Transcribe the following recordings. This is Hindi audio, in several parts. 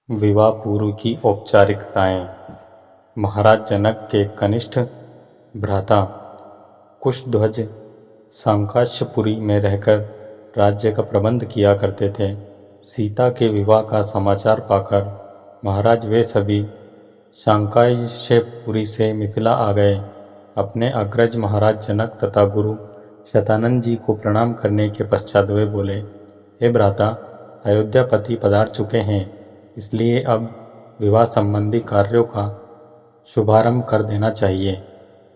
विवाह पूर्व की औपचारिकताएं। महाराज जनक के कनिष्ठ भ्राता कुशध्वज सांकाश्यपुरी में रहकर राज्य का प्रबंध किया करते थे। सीता के विवाह का समाचार पाकर महाराज वे सभी सांकाश्यपुरी से मिथिला आ गए। अपने अग्रज महाराज जनक तथा गुरु शतानंद जी को प्रणाम करने के पश्चात वे बोले, हे भ्राता, अयोध्यापति पधार चुके हैं, इसलिए अब विवाह संबंधी कार्यों का शुभारंभ कर देना चाहिए।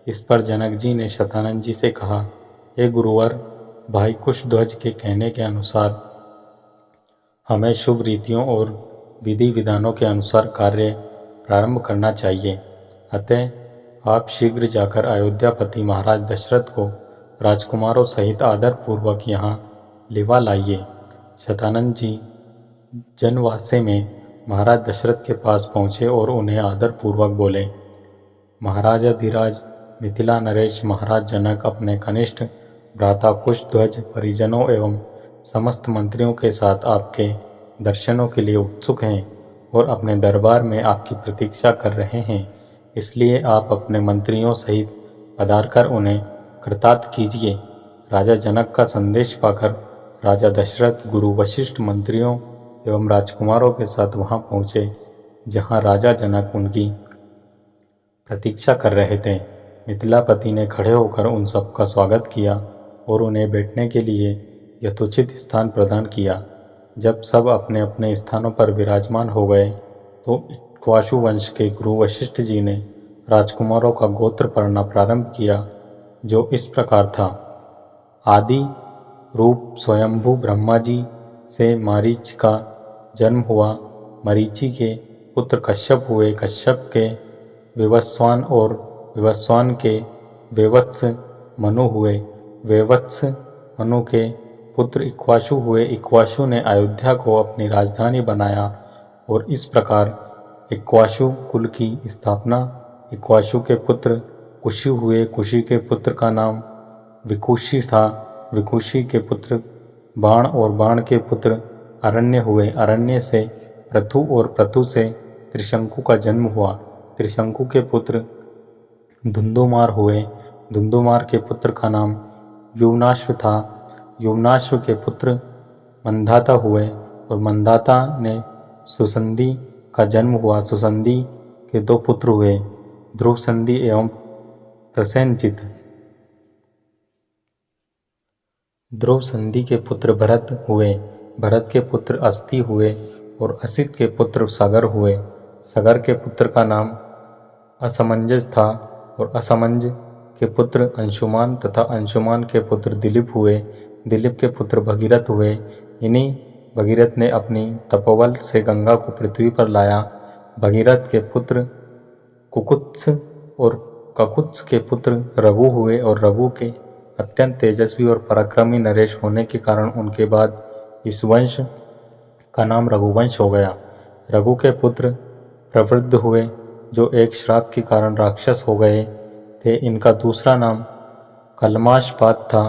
इस पर जनक जी ने शतानंद जी से कहा, हे गुरुवर, भाई कुशध्वज के कहने के अनुसार हमें शुभ रीतियों और विधि विधानों के अनुसार कार्य प्रारंभ करना चाहिए। अतः आप शीघ्र जाकर अयोध्यापति महाराज दशरथ को राजकुमारों सहित आदर पूर्वक यहाँ लिवा लाइए। शतानंद जी जनवासे में महाराज दशरथ के पास पहुँचे और उन्हें आदर पूर्वक बोले, महाराजाधिराज मिथिला नरेश महाराज जनक अपने कनिष्ठ भ्राता कुशध्वज परिजनों एवं समस्त मंत्रियों के साथ आपके दर्शनों के लिए उत्सुक हैं और अपने दरबार में आपकी प्रतीक्षा कर रहे हैं। इसलिए आप अपने मंत्रियों सहित पधारकर उन्हें कृतार्थ कीजिए। राजा जनक का संदेश पाकर राजा दशरथ गुरु वशिष्ठ मंत्रियों एवं राजकुमारों के साथ वहां पहुँचे जहां राजा जनक उनकी प्रतीक्षा कर रहे थे। मिथिलापति ने खड़े होकर उन सबका स्वागत किया और उन्हें बैठने के लिए यथोचित स्थान प्रदान किया। जब सब अपने अपने स्थानों पर विराजमान हो गए तो इक्ष्वाकु वंश के गुरु वशिष्ठ जी ने राजकुमारों का गोत्र पढ़ना प्रारंभ किया, जो इस प्रकार था। आदि रूप स्वयंभू ब्रह्मा जी से मारीच का जन्म हुआ। मरीचि के पुत्र कश्यप हुए। कश्यप के विवस्वान और विवस्वान के वेवत्स मनु हुए। वेवत्स मनु के पुत्र इक्ष्वाकु हुए। इक्ष्वाकु ने अयोध्या को अपनी राजधानी बनाया और इस प्रकार इक्ष्वाकु कुल की स्थापना। इक्ष्वाकु के पुत्र कुशी हुए। कुशी के पुत्र का नाम विकुशी था। विकुशी के पुत्र बाण और बाण के पुत्र अरण्य हुए। अरण्य से पृथु और पृथु से त्रिशंकु का जन्म हुआ। त्रिशंकु के पुत्र धुंधुमार हुए। धुंधुमार के पुत्र का नाम युवनाश्व था। युवनाश्व के पुत्र मंधाता हुए और मंधाता ने सुसंधि का जन्म हुआ। सुसंधि के दो पुत्र हुए, ध्रुवसंधि एवं प्रसेनजित। ध्रुवसंधि के पुत्र भरत हुए। भरत के पुत्र अस्ति हुए और असित के पुत्र सगर हुए। सगर के पुत्र का नाम असमंजस था और असमंज के पुत्र अंशुमान तथा अंशुमान के पुत्र दिलीप हुए। दिलीप के पुत्र भगीरथ हुए। इन्हीं भगीरथ ने अपनी तपोबल से गंगा को पृथ्वी पर लाया। भगीरथ के पुत्र कुकुत्स और ककुत्स के पुत्र रघु हुए और रघु के अत्यंत तेजस्वी और पराक्रमी नरेश होने के कारण उनके बाद इस वंश का नाम रघुवंश हो गया। रघु के पुत्र प्रवृद्ध हुए, जो एक श्राप के कारण राक्षस हो गए थे। इनका दूसरा नाम कलमाशपात था।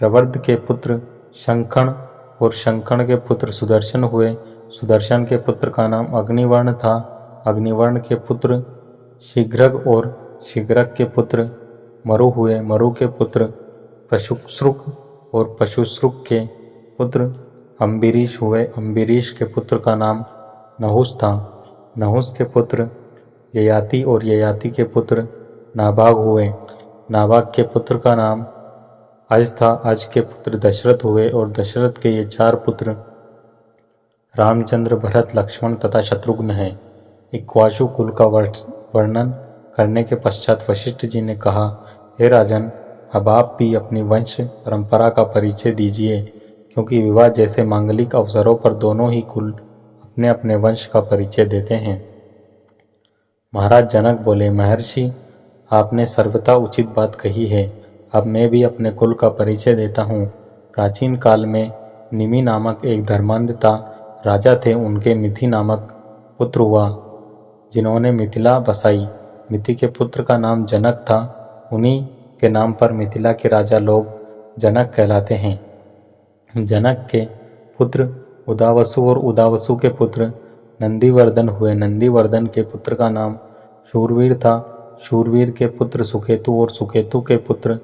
प्रवृद्ध के पुत्र शंखण और शंखण के पुत्र सुदर्शन हुए। सुदर्शन के पुत्र का नाम अग्निवर्ण था। अग्निवर्ण के पुत्र शीघ्रग और शीघ्रग के पुत्र मरु हुए। मरु के पुत्र पशुश्रुक और पशुश्रुक के पुत्र अम्बरीश हुए। अम्बरीश के पुत्र का नाम नहुस था। नहुस के पुत्र ययाति और ययाति के पुत्र नाभाग हुए। नाभाग के पुत्र का नाम अज था। अज के पुत्र दशरथ हुए और दशरथ के ये चार पुत्र रामचंद्र, भरत, लक्ष्मण तथा शत्रुघ्न हैं। इक्ष्वाकु कुल का वर्णन करने के पश्चात वशिष्ठ जी ने कहा, हे राजन, अब आप भी अपनी वंश परंपरा का परिचय दीजिए, क्योंकि विवाह जैसे मांगलिक अवसरों पर दोनों ही कुल अपने अपने वंश का परिचय देते हैं। महाराज जनक बोले, महर्षि, आपने सर्वथा उचित बात कही है। अब मैं भी अपने कुल का परिचय देता हूँ। प्राचीन काल में निमि नामक एक धर्मांधता राजा थे। उनके मिथि नामक पुत्र हुआ, जिन्होंने मिथिला बसाई। मिथि के पुत्र का नाम जनक था। उन्हीं के नाम पर मिथिला के राजा लोग जनक कहलाते हैं। जनक के पुत्र उदावसु और उदावसु के पुत्र नंदीवर्धन हुए। नंदीवर्धन के पुत्र का नाम शूरवीर था। शूरवीर के पुत्र सुकेतु और सुकेतु के पुत्र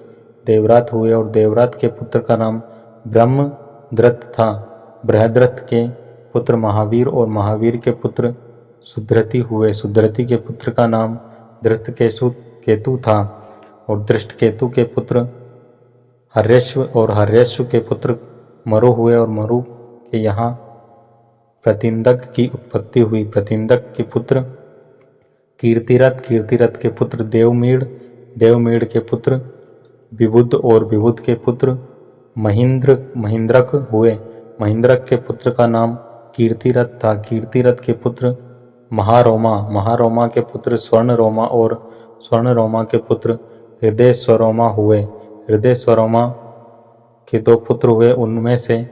देवरात हुए और देवरात के पुत्र का नाम ब्रह्मद्रथ था। बृहद्रथ के पुत्र महावीर और महावीर के पुत्र सुधृति हुए। सुधृति के पुत्र का नाम धृतकेतु था और दृष्टकेतु के पुत्र हर्यश्व और हर्यश्व के पुत्र मरु हुए और मरु के यहाँ प्रतिंदक की उत्पत्ति हुई। प्रतिंदक के पुत्र कीर्तिरथ, कीर्तिरथ के पुत्र देवमीड़, देवमीड़ के पुत्र विबुध और विबुध के पुत्र महेंद्रक हुए। महेंद्रक के पुत्र का नाम कीर्तिरथ था। कीर्तिरथ के पुत्र महारोमा, महारोमा के पुत्र स्वर्णरोमा और स्वर्णरोमा के पुत्र हृदयस्वरोमा हुए। हृदयस्वरोमा के 2 पुत्र हुए, उनमें से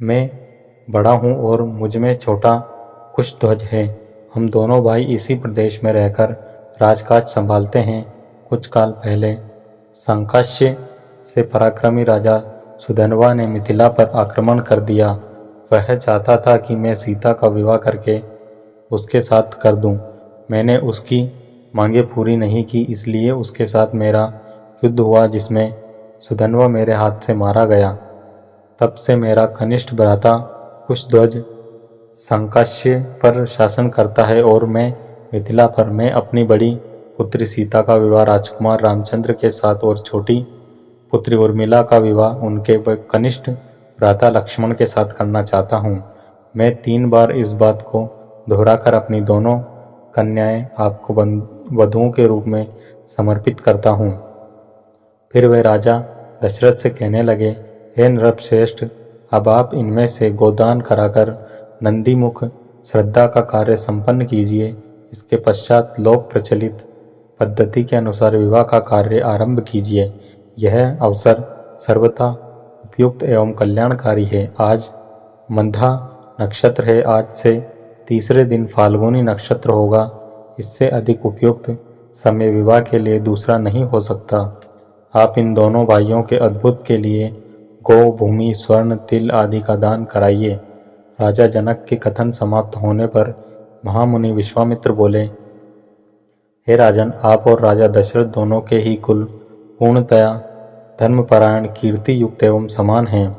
मैं बड़ा हूँ और मुझमें छोटा कुशध्वज है। हम दोनों भाई इसी प्रदेश में रहकर राजकाज संभालते हैं। कुछ काल पहले संकाश्य से पराक्रमी राजा सुधन्वा ने मिथिला पर आक्रमण कर दिया। वह चाहता था कि मैं सीता का विवाह करके उसके साथ कर दूं। मैंने उसकी मांगें पूरी नहीं की, इसलिए उसके साथ मेरा युद्ध हुआ जिसमें सुधन्वा मेरे हाथ से मारा गया। तब से मेरा कनिष्ठ भ्राता कुशध्वज संकाश्य पर शासन करता है और मैं मिथिला पर। मैं अपनी बड़ी पुत्री सीता का विवाह राजकुमार रामचंद्र के साथ और छोटी पुत्री उर्मिला का विवाह उनके कनिष्ठ भ्राता लक्ष्मण के साथ करना चाहता हूँ। मैं 3 बार इस बात को दोहराकर अपनी दोनों कन्याएं आपको वधुओं के रूप में समर्पित करता हूँ। फिर वे राजा दशरथ से कहने लगे, हे नृपश्रेष्ठ, अब आप इनमें से गोदान कराकर नंदीमुख श्रद्धा का कार्य संपन्न कीजिए। इसके पश्चात लोक प्रचलित पद्धति के अनुसार विवाह का कार्य आरंभ कीजिए। यह अवसर सर्वथा उपयुक्त एवं कल्याणकारी है। आज मंधा नक्षत्र है। आज से तीसरे दिन फाल्गुनी नक्षत्र होगा। इससे अधिक उपयुक्त समय विवाह के लिए दूसरा नहीं हो सकता। आप इन दोनों भाइयों के अद्भुत के लिए गौ, भूमि, स्वर्ण, तिल आदि का दान कराइए। राजा जनक के कथन समाप्त होने पर महामुनि विश्वामित्र बोले, हे राजन, आप और राजा दशरथ दोनों के ही कुल पूर्णतया धर्मपरायण, कीर्ति युक्त एवं समान हैं।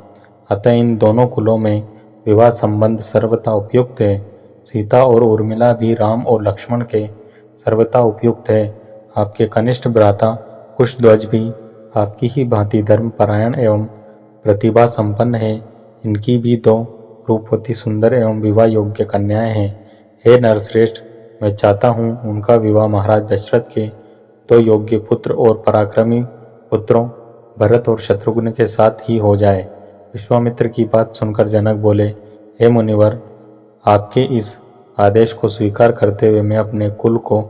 अतः इन दोनों कुलों में विवाह संबंध सर्वथा उपयुक्त है। सीता और उर्मिला भी राम और लक्ष्मण के सर्वथा उपयुक्त है। आपके कनिष्ठ भ्राता कुशध्वज भी आपकी ही भांति धर्मपरायण एवं प्रतिभा संपन्न है। इनकी भी 2 रूपवती सुंदर एवं विवाह योग्य कन्याएं हैं। हे नरश्रेष्ठ, मैं चाहता हूँ उनका विवाह महाराज दशरथ के 2 योग्य पुत्र और पराक्रमी पुत्रों भरत और शत्रुघ्न के साथ ही हो जाए। विश्वामित्र की बात सुनकर जनक बोले, हे मुनिवर, आपके इस आदेश को स्वीकार करते हुए मैं अपने कुल को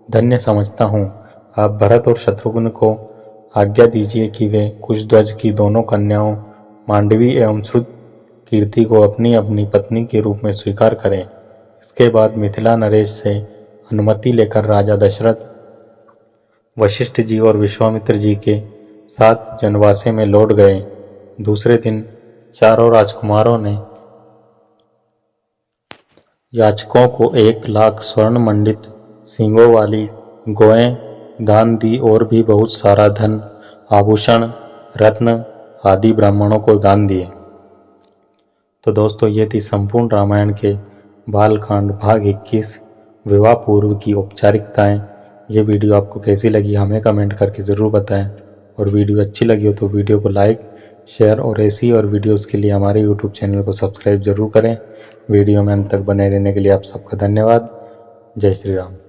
धन्य समझता हूँ। आप भरत और शत्रुघ्न को आज्ञा दीजिए कि वे कुशध्वज की दोनों कन्याओं मांडवी एवं श्रुत कीर्ति को अपनी अपनी पत्नी के रूप में स्वीकार करें। इसके बाद मिथिला नरेश से अनुमति लेकर राजा दशरथ वशिष्ठ जी और विश्वामित्र जी के साथ जनवासे में लौट गए। दूसरे दिन चारों राजकुमारों ने याचकों को 1 लाख स्वर्ण मंडित सींगों वाली गौएं दान दी और भी बहुत सारा धन, आभूषण, रत्न आदि ब्राह्मणों को दान दिए। तो दोस्तों, ये थी संपूर्ण रामायण के बालकांड भाग 21 विवाह पूर्व की औपचारिकताएं। ये वीडियो आपको कैसी लगी हमें कमेंट करके ज़रूर बताएं, और वीडियो अच्छी लगी हो तो वीडियो को लाइक, शेयर और ऐसी और वीडियोस के लिए हमारे यूट्यूब चैनल को सब्सक्राइब जरूर करें। वीडियो में अंत तक बने रहने के लिए आप सबका धन्यवाद। जय श्री राम।